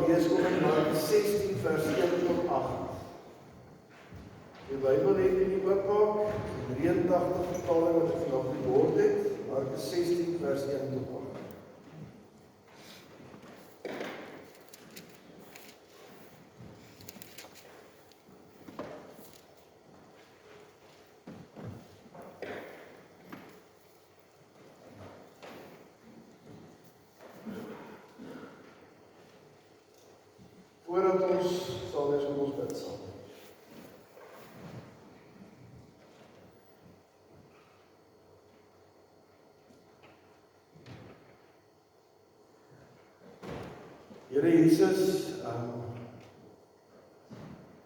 lees kom in Markus 16 vers 1 tot 8. Die Bybel het in die oopmaak, die 83 vertaling wat ek vandag die woord het, Markus 16 vers 1 tot 8. Voordat ons sal lees om ons bid saam. Here Jesus,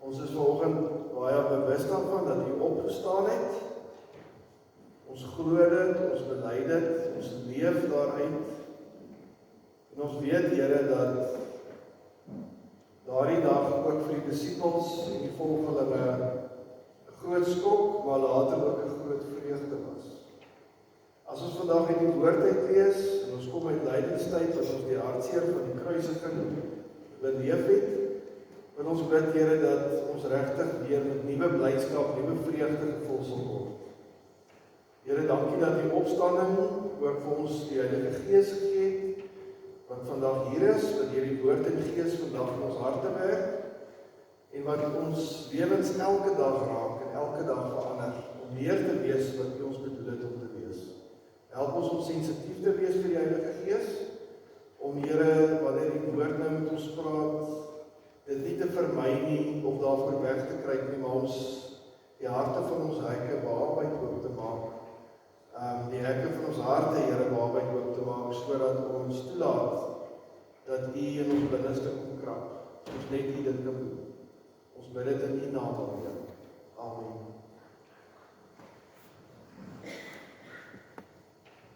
ons is vanoggend baie bewus daarvan dat U opgestaan het. Ons glo dit, ons bely dit, ons leef daaruit. En ons weet, Here, dat daardie dag ook vir die disippels en die volgelinge 'n groot skok, maar later ook 'n groot vreugde was. As ons vandag uit die woord uit lees, en ons kom uit lydingstyd, wat ons die hartseer van die kruisiging beleef het, wil ons bid, Here, dat ons regtig weer met nuwe blydskap, nuwe vreugde gevul sal word. Here, dankie dat die opstanding ook vir ons die Heilige Gees gegee het, wat vandag hier is, wat deur die woord en Gees vandag in ons harte werk, en wat ons lewens elke dag raak en elke dag verander, om meer te wees wat U ons bedoel het om te wees. Help ons om sensitief te wees vir die Heilige Gees, om, Here, wanneer die woord nou met ons praat, dit nie te vermy nie, of daarvoor weg te kry nie, maar ons die harte van ons hekke waarby oop te maak, die hekke van ons harte, Here, waarby oop te maak, sodat ons toelaat dat U in ons binneste kom krap, ons net U dit kan doen. Ons bid dit in U naam, Here. Amen.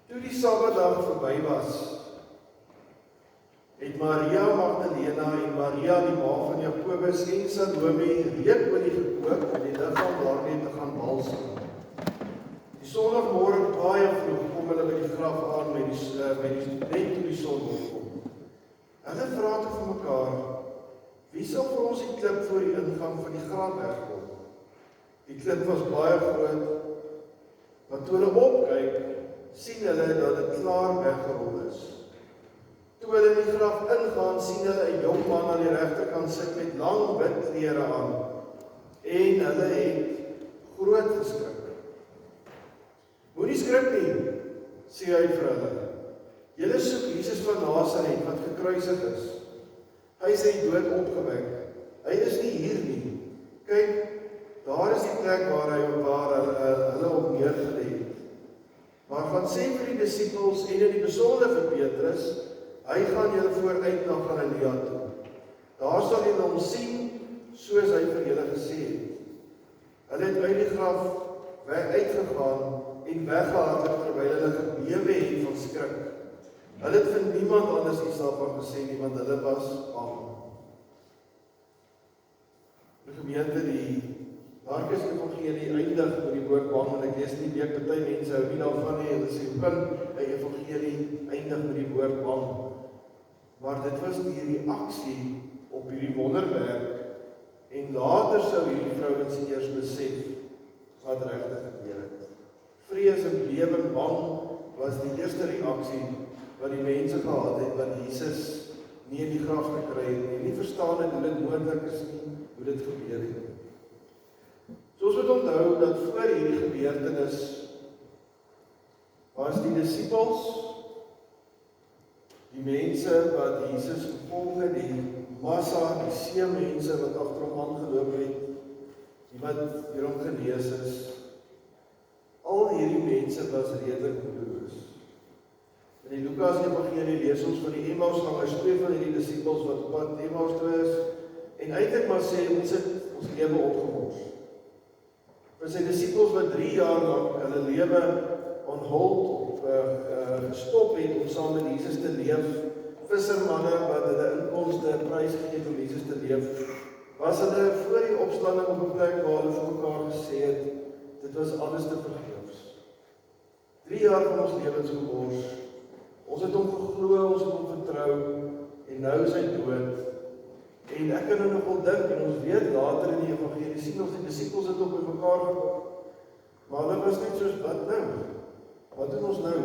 Toe die Sabbatdag verby was, het Maria Magdalena en Maria die ma van Jakobus en Salome reukolie gekoop om die liggaam daarmee te gaan balsem. Die Sondagmôre baie vroeg kom hulle by die graf aan net toe die son opkom. Hulle vra toe vir mekaar, wie sal vir ons die klip voor die ingang van die graf wegkom? Die klip was baie groot, maar toe hulle opkyk, sien hulle dat dit klaar weggerol is. Toe hulle in die graf ingaan, sien hulle 'n jong man aan die regterkant sit met lang wit klere aan, en hulle het groot geskrik. Moenie skrik nie, sê hy vir hulle. Julle soek Jesus van Nasaret wat gekruisig is. Hy is uit die dood opgewek. Hy is nie hier nie. Kyk, daar is die plek waar hulle op neergelê het. Maar gaan sê vir die disippels en in die besonder vir Petrus, hy gaan julle vooruit na Galilea toe. Daar sal julle hom sien, soos hy vir julle gesê het. Hulle het uit die graf uitgegaan en weggehardloop terwyl hulle gebewe het van skrik. Hulle het vir niemand anders iets daarvan gesê nie, want hulle was bang. Die gemeente, die Markus Evangelie eindig met die woord bang, en ek lees nie week, party mense hou nie daarvan nie, hulle sê, hoe kan 'n evangelie eindig met die woord bang? Maar dit was die reaksie op hierdie wonderwerk, en later sou hierdie vrouens eers besef wat regtig gebeur het. Vrees en bewe bang was die eerste reaksie wat die mense gehad het, wat Jesus nie in die graf gekry het, en nie verstaan het hoe dit moontlik is nie, hoe dit gebeur het. So ons moet onthou dat voor hierdie gebeurtenis was die disippels, die mense wat Jesus gevolg het, die massa, die see mense wat agter hom aangeloop het, die wat deur hom genees is, al hierdie mense was redelik moedeloos. In die Lukas Evangelie lees ons van die Emmausgangers, 2 van hierdie disippels wat op pad Emmaus toe is, en eintlik maar sê, ons het ons lewe opgemors. Vir sy disippels wat 3 jaar lank hulle lewe on hold gestop het om saam met Jesus te leef, vissermanne wat hulle inkomste prys gegee om Jesus te leef, was hulle voor die opstanding op 'n plek waar hulle vir mekaar gesê het, dit was alles te vergeefs. 3 jaar van ons lewens gemors, ons het hom geglo, ons het hom vertrou, en nou is hy dood, En ek kan nou nogal dink, en ons weet later in die evangelie sien ons die disippels het op mekaar gekom. Maar hulle was net soos, wat nou? Wat doen ons nou?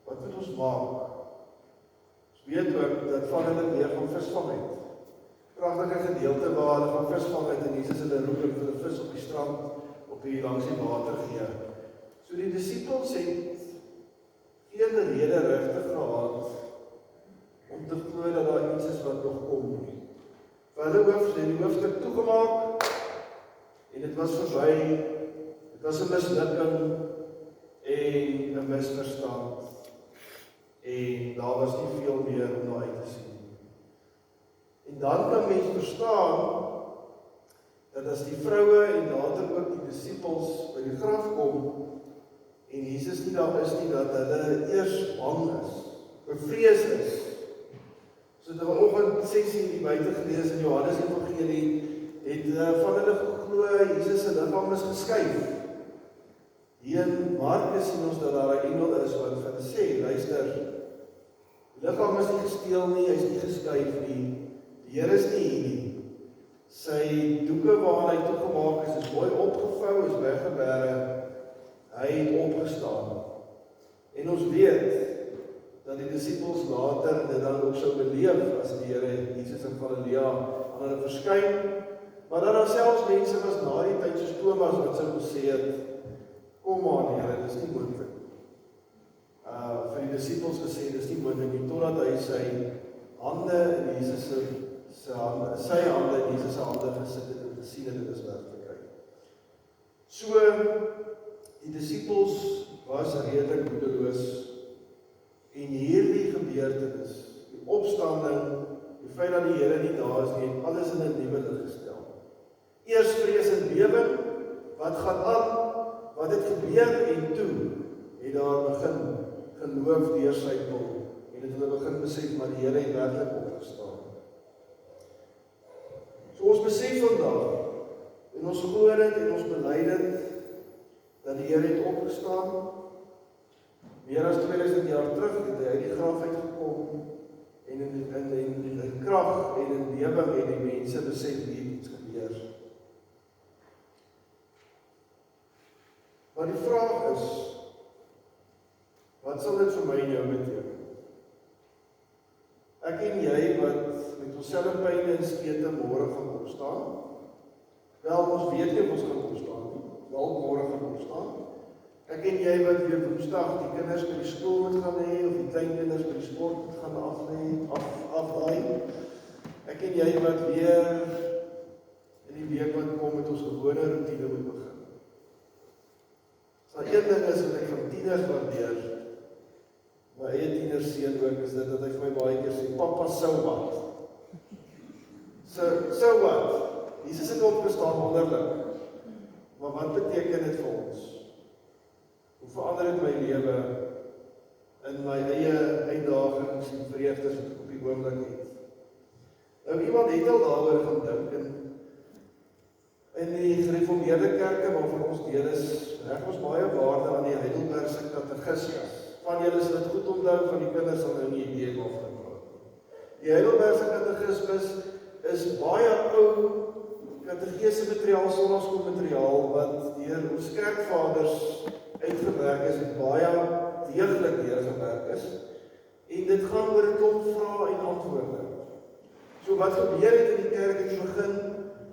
Wat moet ons maak? Ons weet ook dat van hulle weer gaan visvang het. Pragtige gedeelte waar hulle van visvang het en Jesus hulle roep en vir hulle vis op die strand, op die langs die water gee. So die disippels het geen rede regtig gehad om te glo dat daar iets is wat nog kom nie. Vir hulle het die hoofstuk toegemaak en dit was verby. Dit was 'n mislukking en 'n misverstand. En daar was nie veel meer om na uit te sien. En dan kan mens verstaan dat as die vroue en later ook die disippels by die graf kom en Jesus nie daar is nie, dat hulle eers bang is, bevrees is. So dit was oggend 6:00 die buite gelees in Johannes Evangelie, het van hulle geglo Jesus se liggaam is geskuif. Hier in Markus sien ons dat daar 'n engel is wat vir hulle sê, luister, die liggaam is nie gesteel nie, hy is nie geskuif nie, die Here is nie hier nie. Sy doeke waaraan hy toegemaak is mooi opgevou, is weggebêre, hy het opgestaan. En ons weet dat die disippels later dit dan ook sou beleef as die Here Jesus in Galilea aan hulle verskyn, maar dat daar selfs mense was na die tyd soos Thomas wat sou gesê het, kom aan Here, dis nie moontlik. Vir die disippels gesê, dis nie moontlik nie, totdat hy sy hande in Jesus sy hande in Jesus se hande gesit het en gesien het, dit is werklikheid. So, die disippels was redelik moedeloos en hierdie gebeurtenis, die opstanding, die feit dat die Here nie daar is nie, het alles in 'n nuwe lig gestel. Eers vrees en bewering, wat gaan aan, wat het gebeur en toe het daar begin geloof deursypel en het hulle begin besef, maar die Here het werklik opgestaan. So ons besef vandag, en ons glo dit en ons bely dit, dat die Here het opgestaan. Meer as 2000 jaar terug het hy uit die graf uitgekom en in krag en in lewing het die mense besef hier iets gebeur. Maar die vraag is, wat sal dit vir my en jou beteken? Ek en jy wat met onsself pyne en skete môre gaan opstaan. Wel, ons weet nie of ons gaan opstaan nie. Dalk môre gaan opstaan. Ek en jy wat weer Woensdag die kinders by die skool moet gaan hê, of die kleinkinders by die sport moet gaan aflaai. Ek en jy wat weer in die week wat kom met ons gewone roetine moet begin. So een ding is wat ek van tieners waardeer, my eie tienerseun ook, is dit dat hy vir my baie keer sê, papa, so wat? So wat? Jesus het opgestaan wonderlik. Maar wat beteken dit vir ons? Hoe verander dit my lewe in my eie uitdagings en vreugdes wat ek op die oomblik het? Nou iemand het al daaroor gaan dink in die gereformeerde kerke waarvan ons deel is, reg ons baie waarde aan die Heidelbergse katekismes. Van julle sal dit goed onthou, van die kinders sal nou nie idee waarvan praat. Die Heidelbergse katekismes is baie ou katekese materiaal, sonnaskoolmateriaal wat deur ons kerkvaders uitgewerk is en baie deeglik deurgewerk is. En dit gaan oor 'n klomp vrae en antwoorde. So wat gebeur het in die kerk in die begin,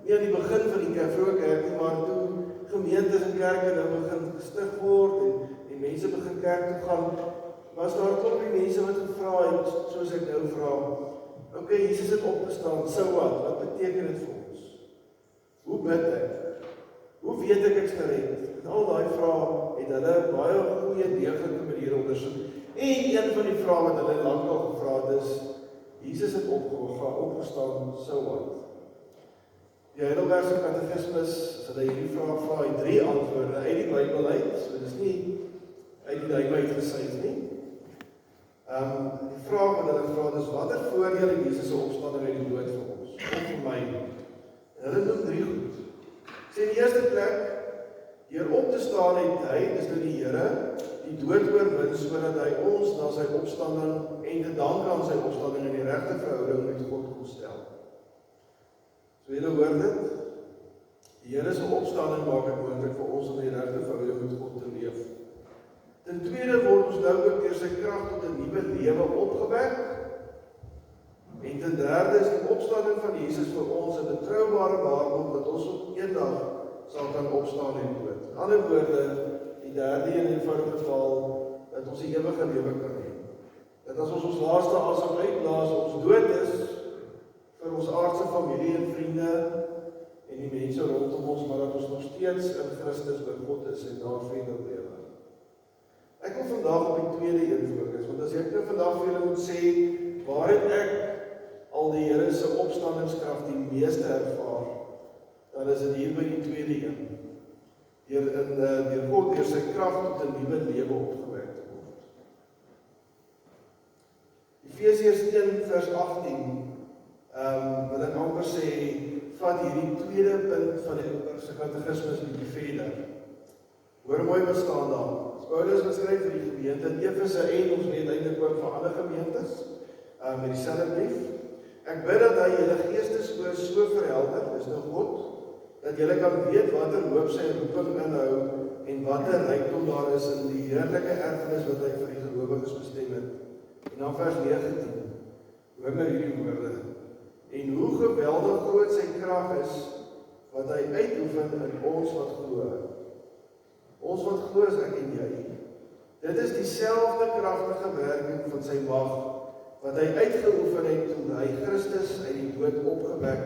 nie aan die begin van die vroeë kerk nie, maar toe gemeentes en kerke nou begin gestig word en mense begin kerk toe gaan, was daar 'n klomp mense wat gevra het, soos ek nou vra, okay, Jesus het opgestaan, so wat beteken dit vir ons? Hoe bid ek? Hoe weet ek is gered? En al daai vrae het hulle baie goeie deeglike maniere ondersoek. En een van die vrae wat hulle lankal gevra het is, Jesus het opgestaan, so wat? Die Heidelbergse katekismes, as hulle hierdie vraag vra, het 3 antwoorde uit die Bybel uit, so dit is nie uit die duim uitgesuig nie. Die vraag wat hulle vra is, wat het voordeel het Jesus se opstanding uit die dood vir ons? Of vir my? En hulle noem 3 goed. Sê in die eerste plek, deur op te staan het hy, dis nou die Here, die dood oorwin, sodat hy ons na sy opstanding en te dank aan sy opstanding in die regte verhouding met God kon stel. So julle hoor dit, die Here se opstanding maak dit moontlik vir ons om die regte verhouding met God te leef. Ten tweede word ons nou ook deur sy krag tot 'n nuwe lewe opgewek. En ten derde is die opstanding van Jesus vir ons 'n betroubare waarborg dat ons op eendag sal kan opstaan uit dood. In ander woorde, die derde en eenvoudige geval, dat ons die ewige lewe kan hê. Dat as ons laaste asem uitblaas, ons dood is vir ons aardse familie en vriende en die mense rondom ons, maar dat ons nog steeds in Christus by God is en daar vrede lewe. Ek wil vandag op die tweede een fokus, want as ek nou vandag vir julle moet sê, waar het ek al die Here se opstandingskrag die meeste ervaar, dan is dit hier by die tweede een. Deur God deur sy krag tot 'n nuwe lewe opgewek te word. Efesiërs 1 vers 18 wil ek amper sê, vat hierdie tweede punt van die katekismes bietjie verder. Hoor mooi wat staan daar. Paulus wat skryf vir die gemeente in Efese en ons weet eintlik ook vir ander gemeentes met dieselfde brief. Ek bid dat hy julle geestesoë so verhelder, dis nou God, dat julle kan weet watter hoop sy roeping inhou en watter rykdom daar is in die heerlike erfenis wat hy vir die gelowiges bestem het. En dan vers 19. Hoor nou hierdie woorde. En hoe geweldig groot sy krag is wat hy uitoefen in ons wat glo. Ons wat glo is ek en jy. Dit is dieselfde kragtige werking van sy mag wat hy uitgeoefen het toe hy Christus uit die dood opgewek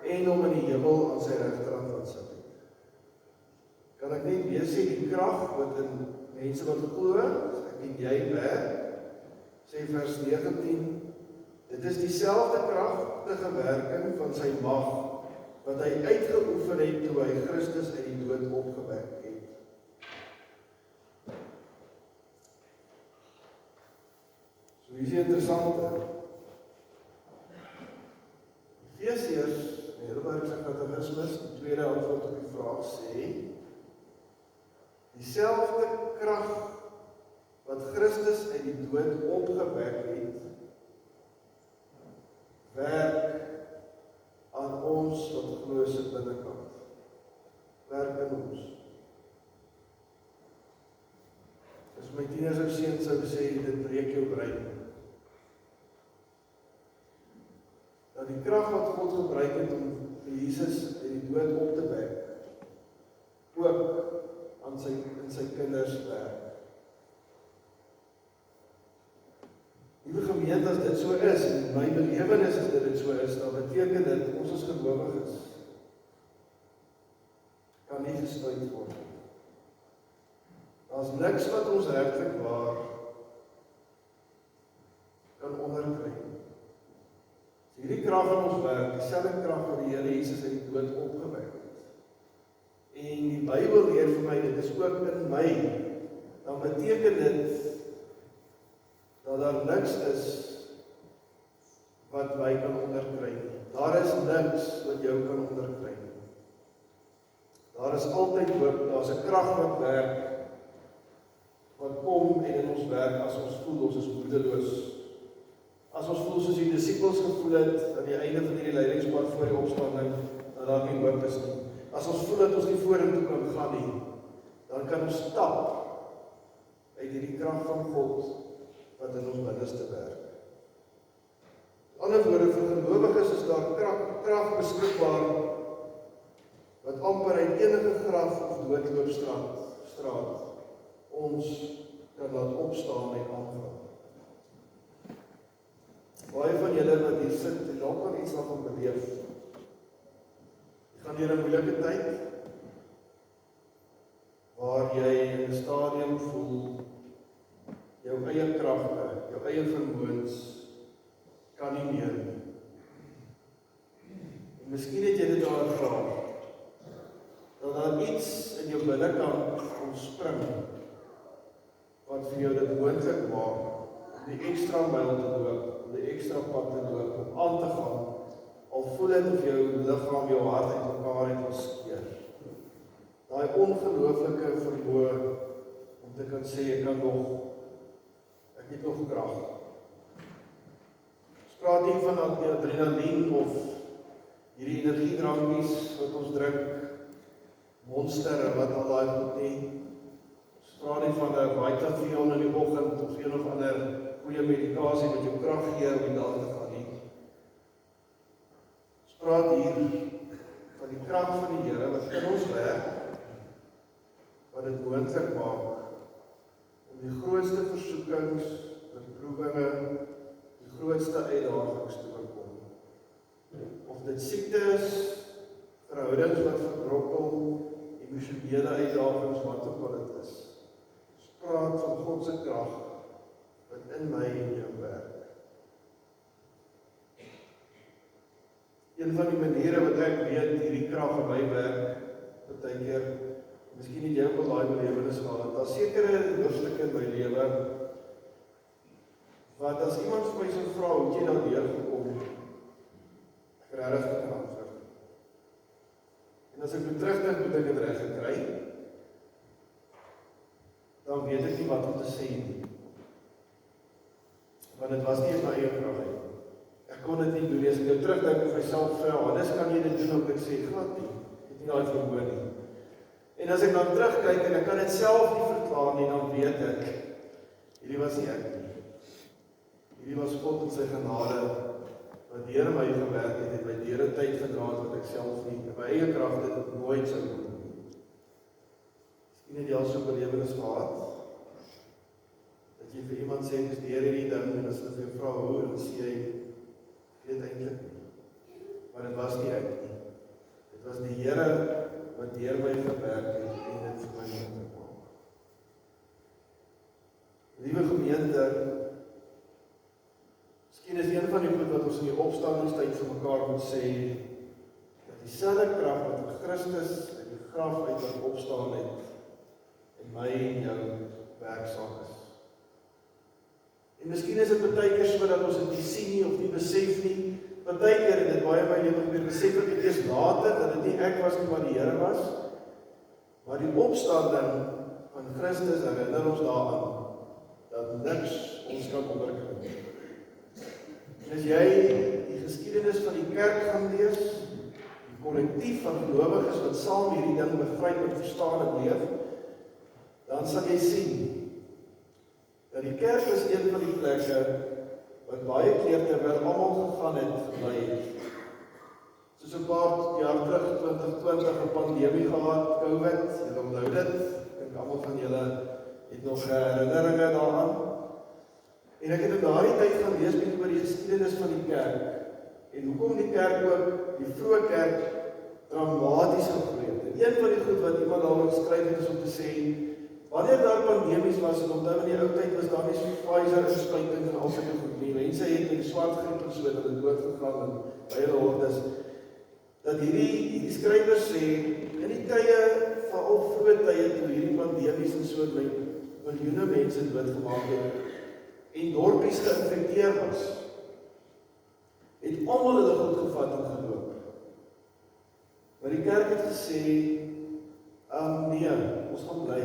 en hom in die hemel aan sy regterhand laat sit het. Kan ek net weer sê die krag wat in mense wat glo, ek en jy werk, sê vers 19, dit is dieselfde kragtige werking van sy mag wat hy uitgeoefen het toe hy Christus uit die dood opgewek het. So hier is die interessante. Efesiërs, die Heidelbergse Katekismes, die tweede antwoord op die vraag sê, dieselfde krag wat Christus uit die dood opgewek het, werk aan ons wat glo se binnekant. Werk in ons. As my tieners ou seun sou sê, dit breek jou brein. Dat die krag wat God gebruik het om vir Jesus uit die dood op te wek, ook aan in sy kinders werk. Liewe gemeente, as dit so is, en my belewenis is dit so is, dan beteken dit, ons as gelowiges kan nie gestuit word. Daar is niks wat ons regtig waar kan onderkry. As hierdie krag in ons werk, dieselfde krag wat die Here Jesus uit die dood opgewek het. En die Bybel leer vir my, dit is ook in my, dan beteken dit dat daar niks is wat my kan onderkry nie. Daar is niks wat jou kan onderkry nie. Daar is altyd hoop, daar is 'n krag wat werk, wat kom en in ons werk as ons voel ons is moedeloos. As ons voel soos die disippels gevoel het aan die einde van hierdie lydingspad voor die opstanding, dat daar nie hoop is nie. As ons voel dat ons nie vorentoe kan gaan nie, dan kan ons stap uit hierdie krag van God wat in ons binneste werk. In ander woorde, vir gelowiges is daar krag beskikbaar wat amper uit enige graf of doodloopstraat ons kan laat opstaan en aangaan. Baie van julle wat hier sit, en dalk kan iets daarvan beleef. Jy gaan deur 'n moeilike tyd, waar jy in 'n stadium voel, jou eie kragte, jou eie vermoëns, kan nie meer nie. En miskien het jy dit al ervaar, dat daar iets in jou binnekant ontspring, wat vir jou dit moontlik maak, om die ekstra myl te loop, om die ekstra pad te loop, om aan te gaan, al voel dit of jou liggaam, jou hart uit mekaar het geskeer. Daai ongelooflike vermoë, om te kan sê, ek het nog krag. Ons praat nie van adrenalien of hierdie energiedrankies wat ons drink, Monster en wat al daai goed nie. Ons praat nie van 'n Vitafuel in die oggend of een of ander goeie medikasie wat jou krag gee om die dag te gaan nie. Ons praat hier van die krag van die Here wat in ons werk, wat dit moontlik maak om die grootste versoekings, beproewinge, die grootste uitdagings te oorkom. Of dit siekte is, verhoudings wat verbrokkel, emosionele uitdagings, wat ook al dit is. Ons praat van God se krag wat in my en jou werk. Een van die maniere wat ek weet hierdie krag in my werk, partykeer, miskien het jy ook al daai belewenis gehad, daar sekere hoofstukke in my lewe wat as iemand vir my so vra, hoe het jy daar deurgekom? Ek regtig kan antwoord. En as ek moet terugdink, moet ek dit reg gekry, dan weet ek nie wat om te sê nie. Want dit was nie in my eie krag nie. Ek kon dit nie doen, as ek nou terugdink op myself vra, anders kan jy dit doen, ek sê, glad nie, ek het nie daai vermoë nie. En as ek dan terugkyk en ek kan dit self nie verklaar nie, dan weet ek, hierdie was nie ek nie. Hierdie was God in sy genade, wat deur my gewerk het my deur 'n tyd gedra het wat ek self nie, in my eie krag dit nooit sou doen. Miskien het jy al so 'n belewenis gehad, dat jy vir iemand sê, dis deur hierdie ding, en as hulle vir jou vra hoe, dan sê jy, weet eintlik nie. Maar dit was nie ek nie. Dit was die Here wat deur my gewerk het en dit vir my moontlik maak. Liewe gemeente, miskien is een van die goed wat ons in die opstandingstyd vir mekaar moet sê, dat dieselfde krag wat in Christus uit die graf uit wat opstaan het, in my en jou werksaam is. En miskien is dit baie keer so dat ons dit nie sien nie of nie besef nie. Baie keer het dit baie my lewe gebeur, besef ek dit eers later dat dit nie ek was nie, maar die Here was. Maar die opstanding van Christus herinner ons daaraan dat niks ons kan onderdruk nie. En as jy die geskiedenis van die kerk gaan lees, die kollektief van gelowiges wat saam hierdie ding begryp en verstaan en leef, dan sal jy sien dat die kerk is een van die plekke wat baie keer terwyl almal gegaan het, gebly het. Soos 'n paar jaar terug, 2020, 'n pandemie gehad, COVID, julle onthou dit, ek dink almal van julle het nog herinneringe daaraan. En ek het in daardie tyd gaan lees bietjie oor die geskiedenis van die kerk, en hoekom die kerk ook, die vroeë kerk, dramaties gegroei het. En een van die goed wat iemand daaroor geskryf het, is om te sê, wanneer daar pandemies was, en onthou in die ou tyd was daar nie so Pfizer-inspuitings en al sulke goed nie. Mense het met die swart griep en so dat het doodgegaan en by hulle hordes. Dat hierdie skrywers sê, in die tye, veral vroeë tye toe hierdie pandemies en so met miljoene mense doodgemaak het en dorpies geïnfekteer was, het almal hulle goed gevat en geloop. Maar die kerk het gesê, nee, ons gaan bly.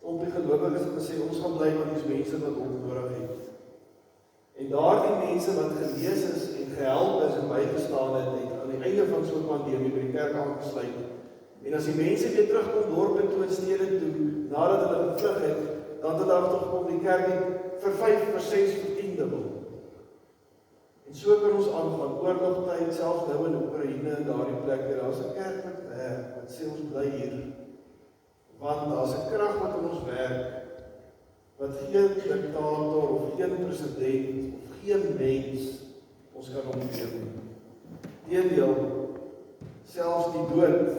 Om die gelowiges het gesê, ons gaan bly want die mense wat ons nodig het. En daardie mense wat gelees is en gehelp is en bygestaan het aan die einde van so 'n pandemie by die kerk aangesluit. En as die mense weer terugkom dorpe toe en stede toe, nadat hulle gevlug het, dan het daar toch kom die kerk vir 5, vir 6, vir 10 dubbel. En so kan ons aangaan, oorlogtyd, selfs nou in Oekraïne en daardie plekke, daar is 'n kerk wat sê ons bly hier. Want daar is 'n krag wat in ons werk, wat geen diktator of geen president of geen mens ons kan omkeer nie. Teendeel, selfs die dood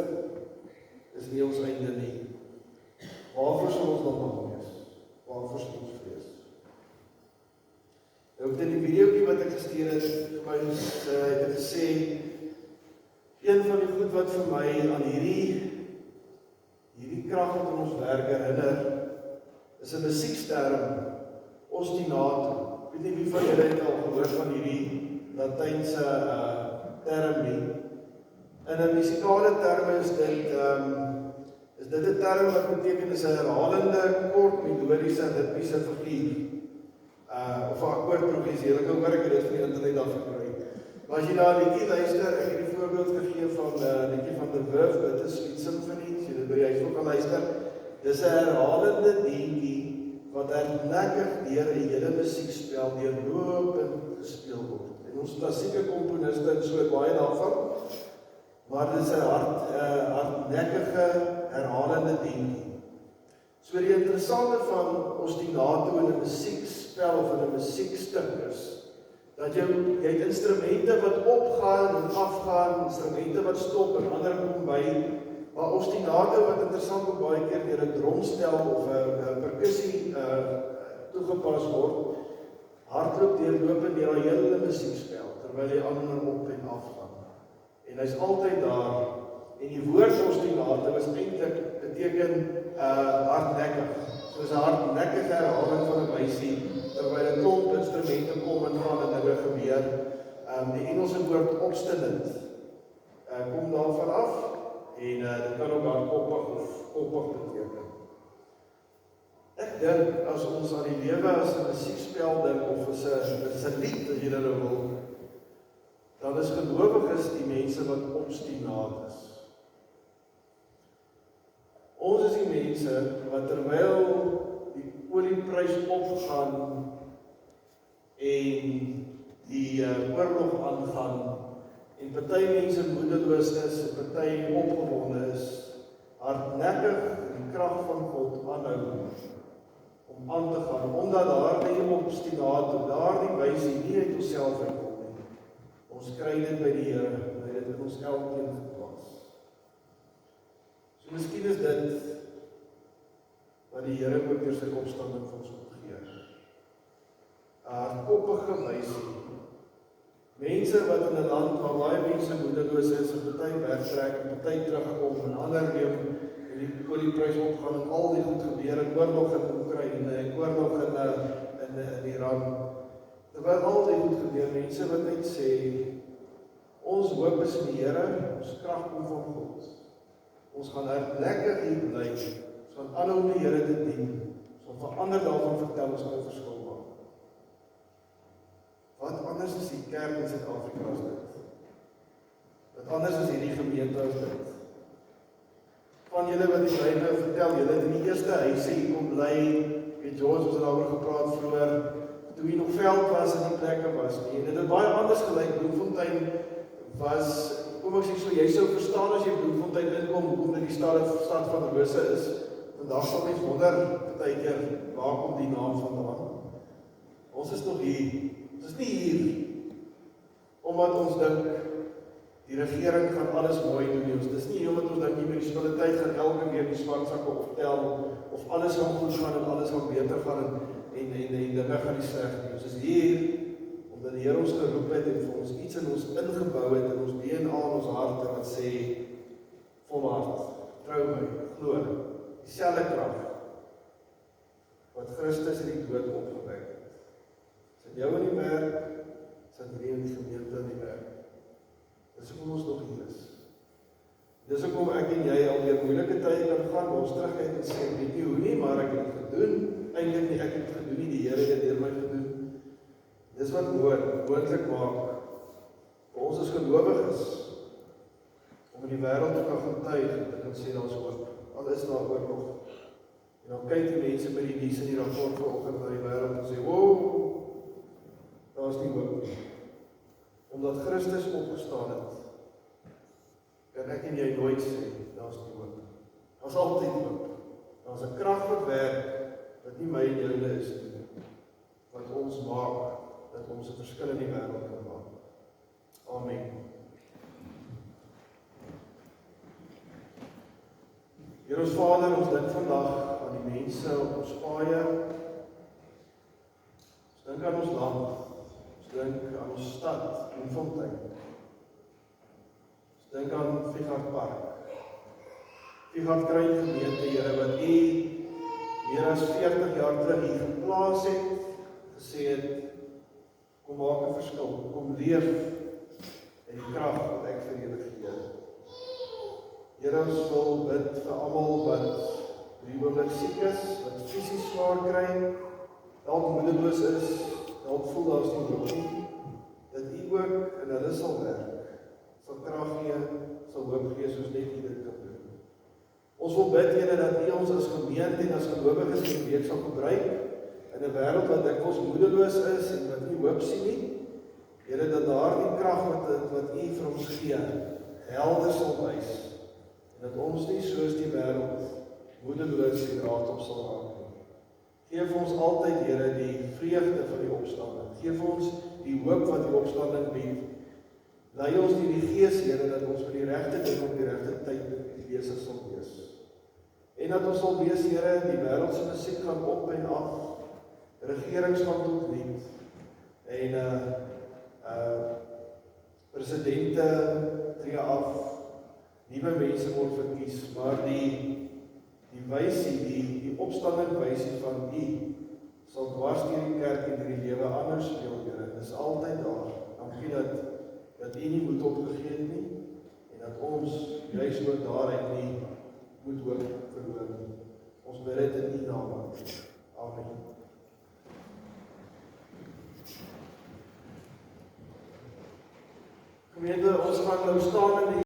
is nie ons einde nie. Waarvoor sal ons dan bang wees? Waarvoor sal ons vrees? Nou in die videoetjie wat ek gestuur het, vir my het ek gesê, een van die goed wat vir my aan hierdie krag wat in ons werk herinner, is 'n musieksterm, ostinato. Ek weet nie wie van julle het al gehoor van hierdie Latynse term nie. In 'n musikale term is dit 'n term wat beteken is 'n herhalende, kort, melodiese, ritmiese figuur. Of 'n akkoordprogressie, ek hoor ek het dit van die internet af gekry. Maar as jy na 'n liedjie luister, ek het die voorbeeld gegee van 'n liedjie van The Verve, dit is Sweet Symphony, as jy dit by die huis ook gaan luister. Dis 'n herhalende liedjie wat hardnekkig deur 'n hele musiekspel deurlopend gespeel word. En ons klassieke komponiste het so baie daarvan, maar dit is 'n hardnekkige herhalende liedjie. So die interessante van ostinato in 'n musiekspel of in 'n musiekstuk is, dat jy het instrumente wat opgaan en afgaan, instrumente wat stop en ander kom by, maar ostinato wat interessant ook baie keer deur 'n drumstel of 'n perkussie toegepas word, hardloop deurlopend deur daai hele musiekspel, terwyl hy ander op en af gaan. En hy's altyd daar, en die woord ostinato is eintlik beteken hardnekkig, soos 'n hardnekkige herhaling van 'n wysie, terwyl 'n klomp instrumente kom en gaan en dinge gebeur. Die Engelse woord obstinate kom daarvan af, en dit kan ook hardkoppig of koppig beteken. Ek dink, as ons aan die lewe as 'n musiekspel dink, of as 'n lied, as jy dit nou wil, dan is gelowiges die mense wat obstinaat is. Ons is die mense wat terwyl die olieprys opgaan en die oorlog aangaan en party mense moedeloos is en party opgewonde is, hardnekkig die krag van God aanhou om aan te gaan, omdat daardie obstinaat, daardie wysie nie uit onsself uitkom nie. Ons kry dit by die Here, en hy het dit in ons elkeen geplaas. So miskien is dit wat die Here ook deur sy opstanding vir ons opgee. 'n Hardkoppige wysie. Mense wat in 'n land waar baie mense moedeloos is, en party wegtrek, en party terugkom, en ander neem, en die olieprys opgaan, en al die goed gebeur, en oorlog in Oekraïne, en oorlog in Iran. Terwyl al die goed gebeur, mense wat net sê, ons hoop is in die Here, ons krag kom van God. Ons gaan hardnekkig hier bly, ons gaan aanhou om die Here te dien, ons gaan verander daarvan vertel, ons gaan 'n verskil maak. Wat anders is die kerk in Suid-Afrika as dit? Wat anders is hierdie gemeente as dit? Van julle wat die Bybel vertel, julle het in die eerste huise hier kom bly, weet George, ons het daaroor gepraat vroeër, toe hier nog veld was en die plekke was nie. En dit het baie anders gelyk. Bloemfontein was, kom ek sê so, jy sou verstaan as jy Bloemfontein inkom, hoekom dit die stad van Rose is. Vandag sal mens wonder, partykeer, waar kom die naam vandaan? Ons is nog hier. Ons is nie hier, omdat ons dink, die regering gaan alles mooi doen nie. Dis nie omdat ons dink, die munisipaliteit gaan elke week die swartsakke optel, of alles gaan goed gaan en alles gaan beter gaan, en dinge gaan nie sleg nie. Ons is hier, omdat die Here ons geroep het, en vir ons iets in ons ingebou het, in ons DNA, in ons harte, wat sê, volhard, trou my, glo, dieselfde krag, wat Christus in die dood opgewek het. Sit jou in die werk, sit jy in die gemeente in die werk. Dis hoekom ons nog hier is. Dis hoekom ek en jy alweer moeilike tye kan gaan, maar ons terugkyk en sê, weet nie hoe nie, maar ek het het gedoen, eintlik nie, ek het het gedoen nie, die Here het deur my gedoen. Dis wat moontlik maak, vir ons as gelowiges, om in die wêreld te kan getuig, en kan sê, daar is hoop, al is daar oorlog. En dan kyk die mense met die nuus in die rapport vanoggend na die wêreld en sê, wow, daar is nie hoop nie. Omdat Christus opgestaan het, kan ek en jy nooit sê, daar is nie hoop. Daar is altyd hoop. Daar is 'n krag wat werk, wat nie my en joune is nie, wat ons maak, dat ons 'n verskil in die wêreld kan maak. Amen. Here ons Vader, ons dink vandag aan die mense op ons paaie. Ons dink aan ons land. Ons dink aan ons stad, Bloemfontein. Ons dink aan Vigard Park. Vigard Kruin gemeente, Here, wat U meer as 40 jaar terug hier geplaas het, gesê het, kom maak 'n verskil, kom leef in die krag wat ek vir julle gee. Here, ons wil bid vir almal wat op die oomblik siek is, wat fisies swaar kry, dalk moedeloos is, dalk voel daar is nie hoop nie. dat U ook in hulle sal werk, sal krag gee, sal hoop gee, soos net U dit kan doen. Ons wil bid, Here, dat U ons as gemeente en as gelowiges hierdie week sal gebruik, in 'n wêreld wat dikwels moedeloos is en wat nie hoop sien nie. Here, dat daardie krag wat U vir ons gee, helder sal wys, en dat ons nie soos die wêreld moedeloos en raad op sal raak nie. Geef ons altyd, Here, die vreugde van die opstanding. Geef ons die hoop wat die opstanding bied. Lei ons deur die Gees, Here, dat ons vir die regte ding op die regte tyd besig sal wees. En dat ons sal wees, Here, die wêreld se musiek gaan op en af, regerings gaan tot niet, en presidente tree af, nuwe mense word verkies, maar die wysie, die opstanding wysie van U, sal dwars deur die kerk en die lewe anders speel, Here. Dit is altyd daar. Dankie dat U nie moed opgegee het nie, en dat ons juis ook daaruit nie moet hoop verloor nie. Ons bid dit in U naam. Amen. Gemeente, ons gaan nou staan in die